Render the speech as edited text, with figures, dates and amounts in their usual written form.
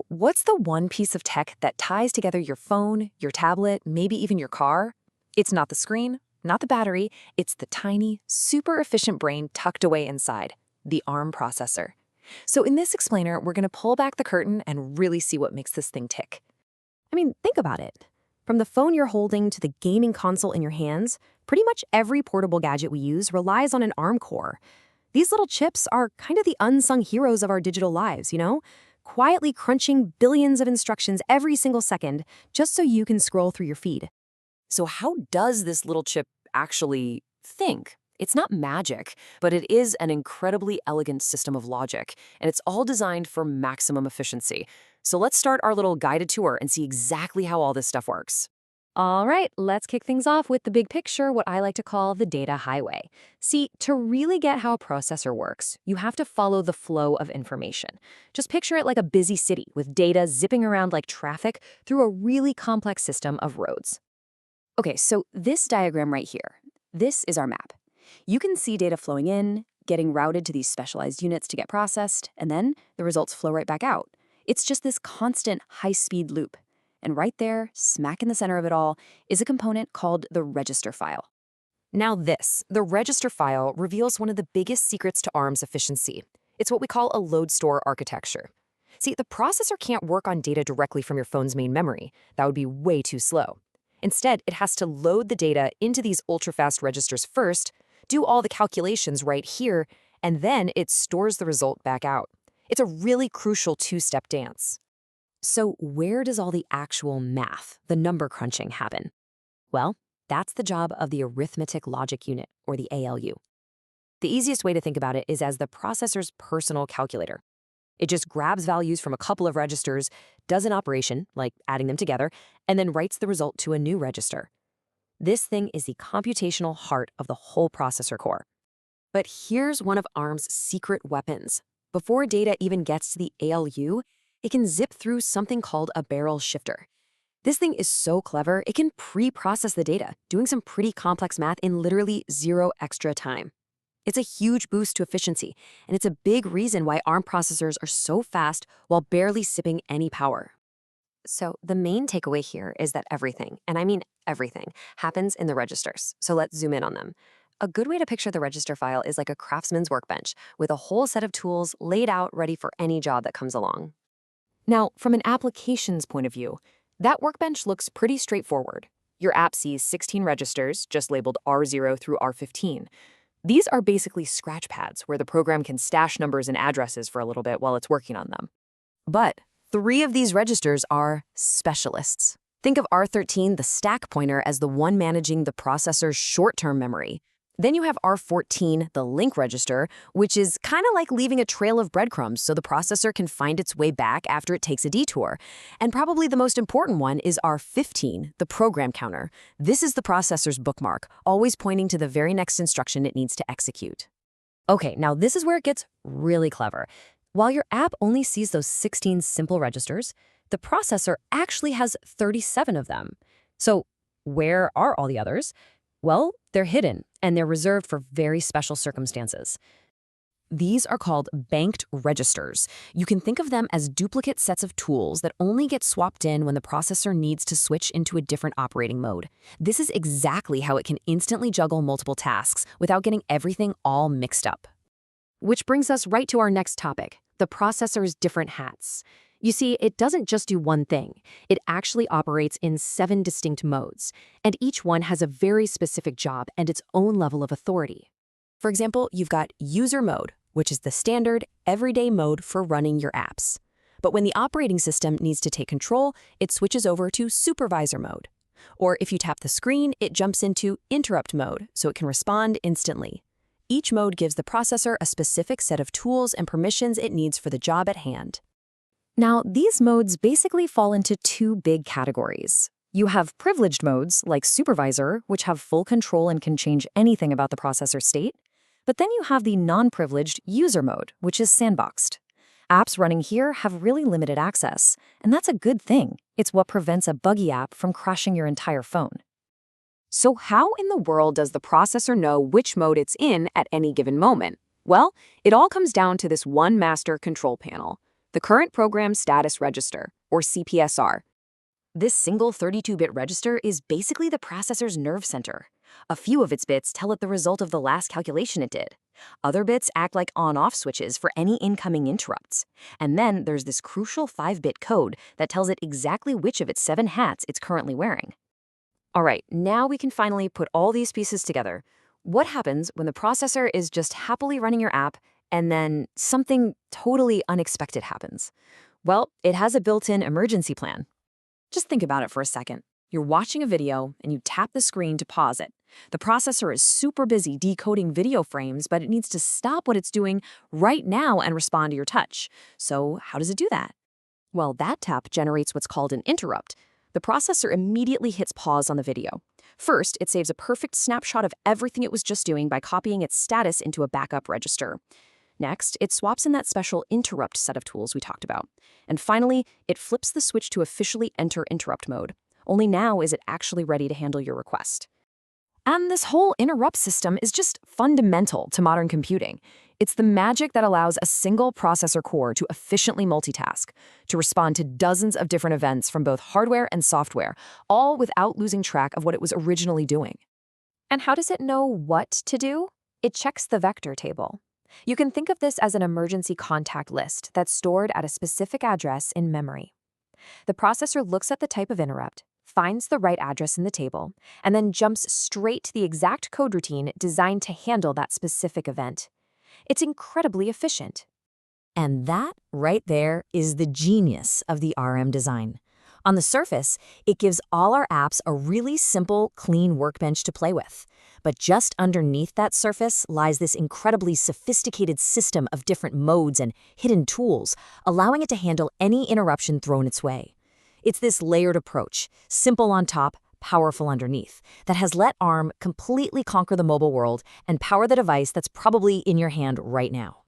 What's the one piece of tech that ties together your phone, your tablet, maybe even your car? It's not the screen, not the battery, it's the tiny, super efficient brain tucked away inside, the ARM processor. So in this explainer, we're going to pull back the curtain and really see what makes this thing tick. Think about it. From the phone you're holding to the gaming console in your hands, pretty much every portable gadget we use relies on an ARM core. These little chips are kind of the unsung heroes of our digital lives. Quietly crunching billions of instructions every single second just so you can scroll through your feed. So how does this little chip actually think? It's not magic, but it is an incredibly elegant system of logic, and it's all designed for maximum efficiency. So let's start our little guided tour and see exactly how all this stuff works. All right, let's kick things off with the big picture, what I like to call the data highway. See, to really get how a processor works, you have to follow the flow of information. Just picture it like a busy city with data zipping around like traffic through a really complex system of roads. Okay, so this diagram right here, this is our map. You can see data flowing in, getting routed to these specialized units to get processed, and then the results flow right back out. It's just this constant high-speed loop. And right there, smack in the center of it all, is a component called the register file. Now the register file, reveals one of the biggest secrets to ARM's efficiency. It's what we call a load-store architecture. See, the processor can't work on data directly from your phone's main memory. That would be way too slow. Instead, it has to load the data into these ultra-fast registers first, do all the calculations right here, and then it stores the result back out. It's a really crucial two-step dance. So where does all the actual math, the number crunching, happen? Well, that's the job of the arithmetic logic unit, or the ALU. The easiest way to think about it is as the processor's personal calculator. It just grabs values from a couple of registers, does an operation, like adding them together, and then writes the result to a new register. This thing is the computational heart of the whole processor core. But here's one of ARM's secret weapons. Before data even gets to the ALU, it can zip through something called a barrel shifter. This thing is so clever, it can pre-process the data, doing some pretty complex math in literally 0 extra time. It's a huge boost to efficiency, and it's a big reason why ARM processors are so fast while barely sipping any power. So the main takeaway here is that everything, and I mean everything, happens in the registers. So let's zoom in on them. A good way to picture the register file is like a craftsman's workbench with a whole set of tools laid out ready for any job that comes along. Now, from an applications point of view, that workbench looks pretty straightforward. Your app sees 16 registers, just labeled R0 through R15. These are basically scratch pads where the program can stash numbers and addresses for a little bit while it's working on them. But 3 of these registers are specialists. Think of R13, the stack pointer, as the one managing the processor's short-term memory. Then you have R14, the link register, which is kind of like leaving a trail of breadcrumbs so the processor can find its way back after it takes a detour. And probably the most important one is R15, the program counter. This is the processor's bookmark, always pointing to the very next instruction it needs to execute. Okay, now this is where it gets really clever. While your app only sees those 16 simple registers, the processor actually has 37 of them. So where are all the others? Well, they're hidden, and they're reserved for very special circumstances. These are called banked registers. You can think of them as duplicate sets of tools that only get swapped in when the processor needs to switch into a different operating mode. This is exactly how it can instantly juggle multiple tasks without getting everything all mixed up. Which brings us right to our next topic, the processor's different hats. You see, it doesn't just do one thing. It actually operates in 7 distinct modes, and each one has a very specific job and its own level of authority. For example, you've got user mode, which is the standard, everyday mode for running your apps. But when the operating system needs to take control, it switches over to supervisor mode. Or if you tap the screen, it jumps into interrupt mode, so it can respond instantly. Each mode gives the processor a specific set of tools and permissions it needs for the job at hand. Now, these modes basically fall into 2 big categories. You have privileged modes, like supervisor, which have full control and can change anything about the processor state. But then you have the non-privileged user mode, which is sandboxed. Apps running here have really limited access, and that's a good thing. It's what prevents a buggy app from crashing your entire phone. So how in the world does the processor know which mode it's in at any given moment? Well, it all comes down to this one master control panel. the Current Program Status Register, or CPSR. This single 32-bit register is basically the processor's nerve center. A few of its bits tell it the result of the last calculation it did. Other bits act like on-off switches for any incoming interrupts. And then there's this crucial 5-bit code that tells it exactly which of its 7 hats it's currently wearing. All right, now we can finally put all these pieces together. What happens when the processor is just happily running your app and then something totally unexpected happens? Well, it has a built-in emergency plan. Just think about it for a second. You're watching a video and you tap the screen to pause it. The processor is super busy decoding video frames, but it needs to stop what it's doing right now and respond to your touch. So how does it do that? Well, that tap generates what's called an interrupt. The processor immediately hits pause on the video. First, it saves a perfect snapshot of everything it was just doing by copying its status into a backup register. Next, it swaps in that special interrupt set of tools we talked about. And finally, it flips the switch to officially enter interrupt mode. Only now is it actually ready to handle your request. And this whole interrupt system is just fundamental to modern computing. It's the magic that allows a single processor core to efficiently multitask, to respond to dozens of different events from both hardware and software, all without losing track of what it was originally doing. And how does it know what to do? It checks the vector table. You can think of this as an emergency contact list that's stored at a specific address in memory. The processor looks at the type of interrupt, finds the right address in the table, and then jumps straight to the exact code routine designed to handle that specific event. It's incredibly efficient. And that right there is the genius of the RM design. On the surface, it gives all our apps a really simple, clean workbench to play with. But just underneath that surface lies this incredibly sophisticated system of different modes and hidden tools, allowing it to handle any interruption thrown its way. It's this layered approach, simple on top, powerful underneath, that has let ARM completely conquer the mobile world and power the device that's probably in your hand right now.